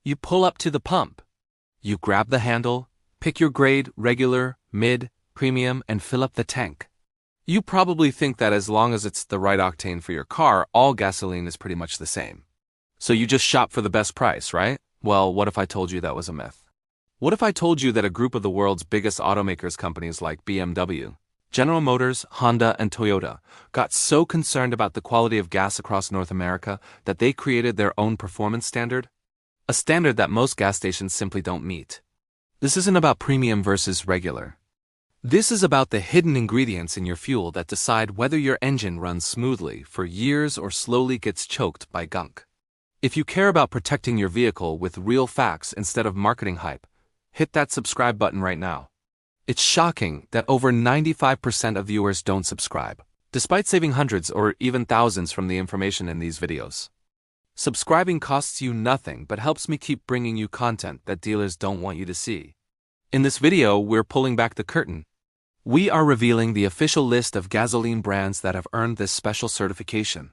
You pull up to the pump. You grab the handle, pick your grade, regular, mid, premium, and fill up the tank. You probably think that as long as it's the right octane for your car, all gasoline is pretty much the same. So you just shop for the best price, right? Well, what if I told you that was a myth? What if I told you that a group of the world's biggest automakers companies like BMW, General Motors, Honda, and Toyota got so concerned about the quality of gas across North America that they created their own performance standard? A standard that most gas stations simply don't meet. This isn't about premium versus regular. This is about the hidden ingredients in your fuel that decide whether your engine runs smoothly for years or slowly gets choked by gunk. If you care about protecting your vehicle with real facts instead of marketing hype, hit that subscribe button right now. It's shocking that over 95% of viewers don't subscribe, despite saving hundreds or even thousands from the information in these videos. Subscribing costs you nothing but helps me keep bringing you content that dealers don't want you to see. In this video, we're pulling back the curtain. We are revealing the official list of gasoline brands that have earned this special certification.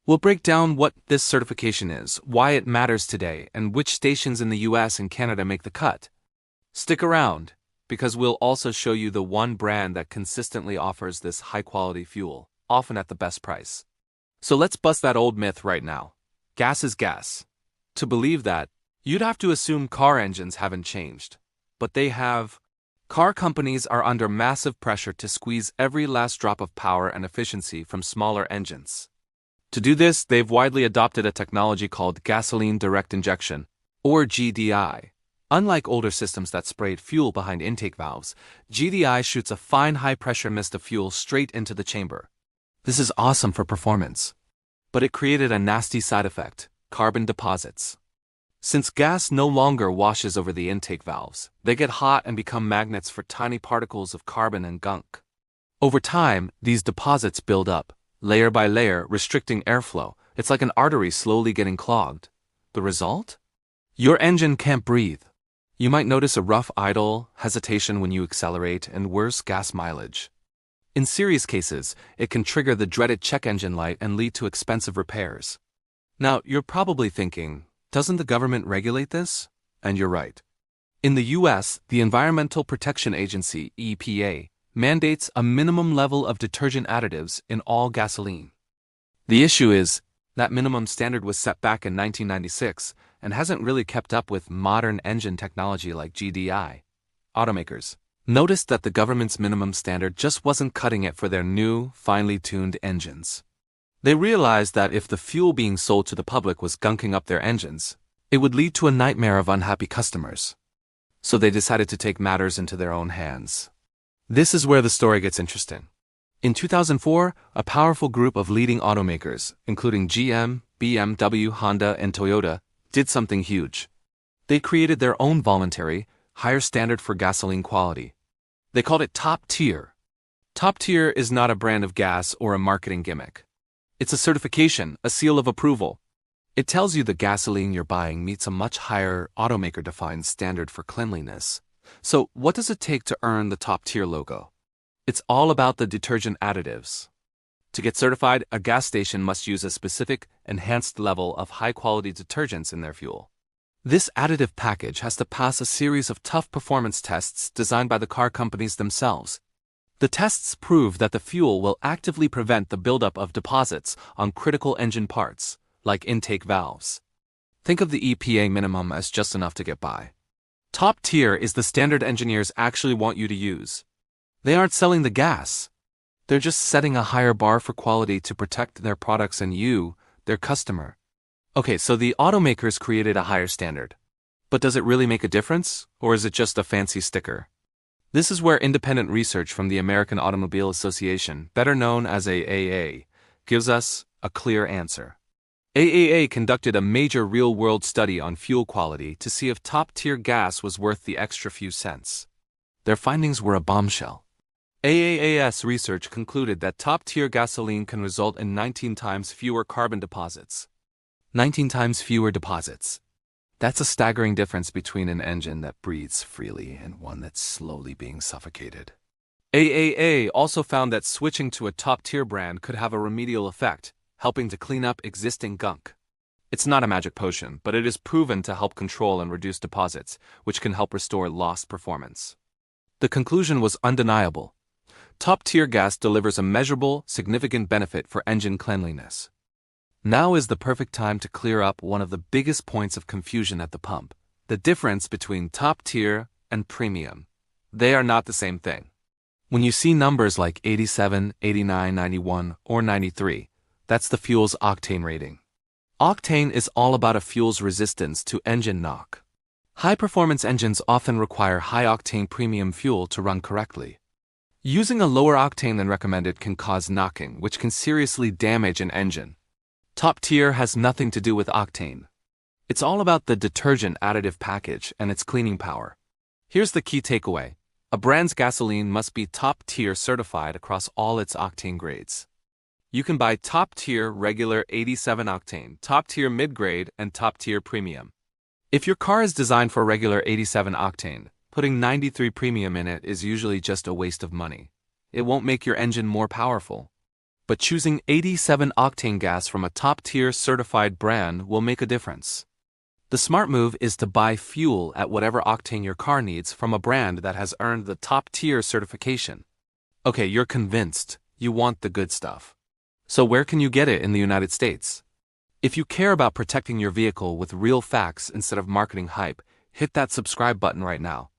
We'll break down what this certification is, why it matters today, and which stations in the US and Canada make the cut. Stick around, because we'll also show you the one brand that consistently offers this high-quality fuel, often at the best price. So let's bust that old myth right now. Gas is gas. To believe that, you'd have to assume car engines haven't changed. But they have. Car companies are under massive pressure to squeeze every last drop of power and efficiency from smaller engines. To do this, they've widely adopted a technology called gasoline direct injection, or GDI. Unlike older systems that sprayed fuel behind intake valves, GDI shoots a fine high-pressure mist of fuel straight into the chamber. This is awesome for performance. But it created a nasty side effect: carbon deposits. Since gas no longer washes over the intake valves, they get hot and become magnets for tiny particles of carbon and gunk. Over time, these deposits build up, layer by layer, restricting airflow. It's like an artery slowly getting clogged. The result? Your engine can't breathe. You might notice a rough idle, hesitation when you accelerate, and worse, gas mileage. In serious cases, it can trigger the dreaded check engine light and lead to expensive repairs. Now, you're probably thinking, doesn't the government regulate this? And you're right. In the US, the Environmental Protection Agency, EPA, mandates a minimum level of detergent additives in all gasoline. The issue is, that minimum standard was set back in 1996 and hasn't really kept up with modern engine technology like GDI. Automakers noticed that the government's minimum standard just wasn't cutting it for their new, finely tuned engines. They realized that if the fuel being sold to the public was gunking up their engines, it would lead to a nightmare of unhappy customers. So they decided to take matters into their own hands. This is where the story gets interesting. In 2004, a powerful group of leading automakers, including GM, BMW, Honda, and Toyota, did something huge. They created their own voluntary, higher standard for gasoline quality. They called it Top Tier. Top Tier is not a brand of gas or a marketing gimmick. It's a certification, a seal of approval. It tells you the gasoline you're buying meets a much higher automaker-defined standard for cleanliness. So what does it take to earn the Top Tier logo? It's all about the detergent additives. To get certified, a gas station must use a specific, enhanced level of high-quality detergents in their fuel. This additive package has to pass a series of tough performance tests designed by the car companies themselves. The tests prove that the fuel will actively prevent the buildup of deposits on critical engine parts, like intake valves. Think of the EPA minimum as just enough to get by. Top Tier is the standard engineers actually want you to use. They aren't selling the gas. They're just setting a higher bar for quality to protect their products and you, their customer. Okay, so the automakers created a higher standard. But does it really make a difference, or is it just a fancy sticker? This is where independent research from the American Automobile Association, better known as AAA, gives us a clear answer. AAA conducted a major real-world study on fuel quality to see if top-tier gas was worth the extra few cents. Their findings were a bombshell. AAAS research concluded that top-tier gasoline can result in 19 times fewer carbon deposits. 19 times fewer deposits. That's a staggering difference between an engine that breathes freely and one that's slowly being suffocated. AAA also found that switching to a top-tier brand could have a remedial effect, helping to clean up existing gunk. It's not a magic potion, but it is proven to help control and reduce deposits, which can help restore lost performance. The conclusion was undeniable. Top-tier gas delivers a measurable, significant benefit for engine cleanliness. Now is the perfect time to clear up one of the biggest points of confusion at the pump: the difference between top-tier and premium. They are not the same thing. When you see numbers like 87, 89, 91, or 93, that's the fuel's octane rating. Octane is all about a fuel's resistance to engine knock. High-performance engines often require high-octane premium fuel to run correctly. Using a lower octane than recommended can cause knocking, which can seriously damage an engine. Top tier has nothing to do with octane. It's all about the detergent additive package and its cleaning power. Here's the key takeaway: a brand's gasoline must be top-tier certified across all its octane grades. You can buy top-tier regular 87 octane, top-tier mid-grade, and top-tier premium. If your car is designed for regular 87 octane, putting 93 premium in it is usually just a waste of money. It won't make your engine more powerful. But choosing 87 octane gas from a top-tier certified brand will make a difference. The smart move is to buy fuel at whatever octane your car needs from a brand that has earned the top-tier certification. Okay, you're convinced. You want the good stuff. So where can you get it in the United States? If you care about protecting your vehicle with real facts instead of marketing hype, hit that subscribe button right now.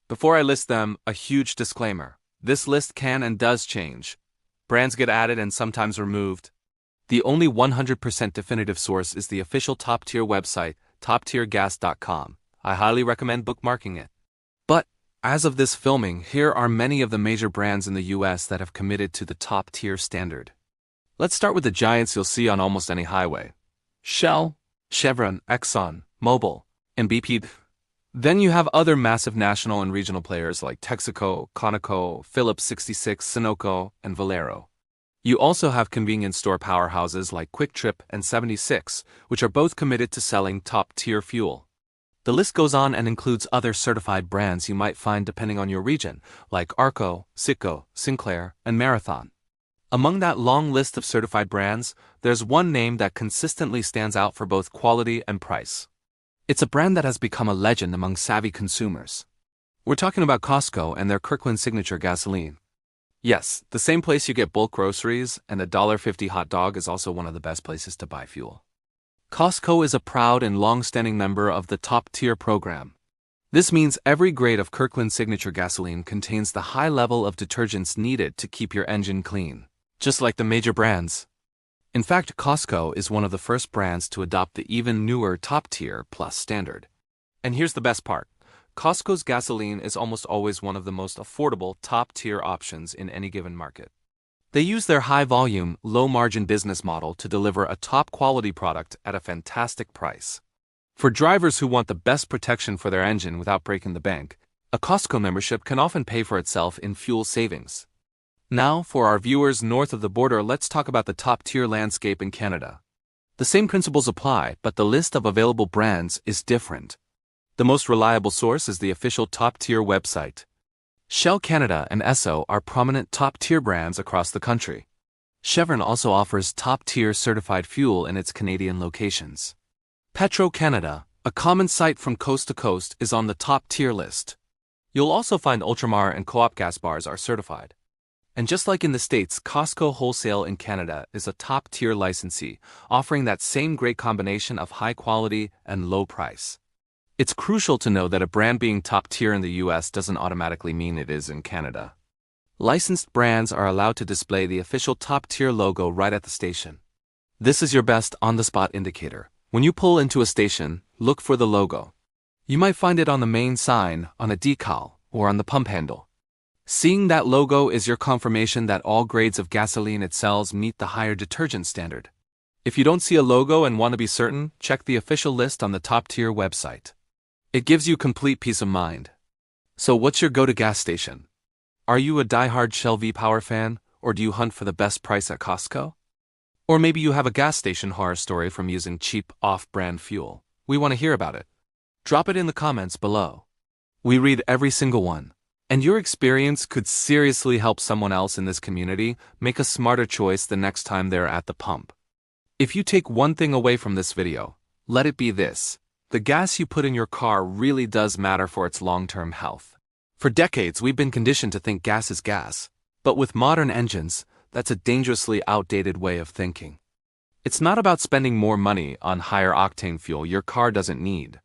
Before I list them, a huge disclaimer: this list can and does change. Brands get added and sometimes removed. The only 100% definitive source is the official top-tier website, toptiergas.com. I highly recommend bookmarking it. But, as of this filming, here are many of the major brands in the US that have committed to the top-tier standard. Let's start with the giants you'll see on almost any highway: Shell, Chevron, Exxon, Mobil, and BP. Then you have other massive national and regional players like Texaco, Conoco, Phillips 66, Sunoco, and Valero. You also have convenience store powerhouses like Quick Trip and 76, which are both committed to selling top-tier fuel. The list goes on and includes other certified brands you might find depending on your region, like Arco, Citgo, Sinclair, and Marathon. Among that long list of certified brands, there's one name that consistently stands out for both quality and price. It's a brand that has become a legend among savvy consumers. We're talking about Costco and their Kirkland Signature gasoline. Yes, the same place you get bulk groceries and a $1.50 hot dog is also one of the best places to buy fuel. Costco is a proud and long-standing member of the top-tier program. This means every grade of Kirkland Signature gasoline contains the high level of detergents needed to keep your engine clean, just like the major brands. In fact, Costco is one of the first brands to adopt the even newer top-tier plus standard. And here's the best part: Costco's gasoline is almost always one of the most affordable top-tier options in any given market. They use their high-volume, low-margin business model to deliver a top-quality product at a fantastic price. For drivers who want the best protection for their engine without breaking the bank, a Costco membership can often pay for itself in fuel savings. Now, for our viewers north of the border, let's talk about the top-tier landscape in Canada. The same principles apply, but the list of available brands is different. The most reliable source is the official top-tier website. Shell Canada and Esso are prominent top-tier brands across the country. Chevron also offers top-tier certified fuel in its Canadian locations. Petro-Canada, a common site from coast to coast, is on the top-tier list. You'll also find Ultramar and Co-op gas bars are certified. And just like in the States, Costco Wholesale in Canada is a top-tier licensee, offering that same great combination of high quality and low price. It's crucial to know that a brand being top-tier in the US doesn't automatically mean it is in Canada. Licensed brands are allowed to display the official top-tier logo right at the station. This is your best on-the-spot indicator. When you pull into a station, look for the logo. You might find it on the main sign, on a decal, or on the pump handle. Seeing that logo is your confirmation that all grades of gasoline it sells meet the higher detergent standard. If you don't see a logo and want to be certain, check the official list on the top-tier website. It gives you complete peace of mind. So what's your go-to gas station? Are you a die-hard Shell V-Power fan, or do you hunt for the best price at Costco? Or maybe you have a gas station horror story from using cheap, off-brand fuel. We want to hear about it. Drop it in the comments below. We read every single one. And your experience could seriously help someone else in this community make a smarter choice the next time they're at the pump. If you take one thing away from this video, let it be this: the gas you put in your car really does matter for its long-term health. For decades, we've been conditioned to think gas is gas, but with modern engines, that's a dangerously outdated way of thinking. It's not about spending more money on higher octane fuel your car doesn't need.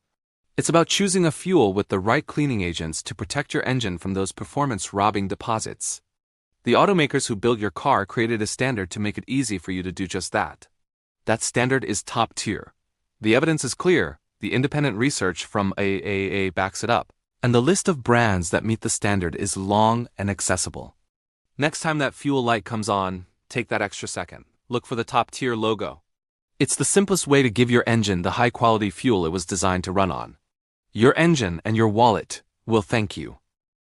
It's about choosing a fuel with the right cleaning agents to protect your engine from those performance-robbing deposits. The automakers who build your car created a standard to make it easy for you to do just that. That standard is top tier. The evidence is clear, the independent research from AAA backs it up, and the list of brands that meet the standard is long and accessible. Next time that fuel light comes on, take that extra second. Look for the top tier logo. It's the simplest way to give your engine the high-quality fuel it was designed to run on. Your engine and your wallet will thank you.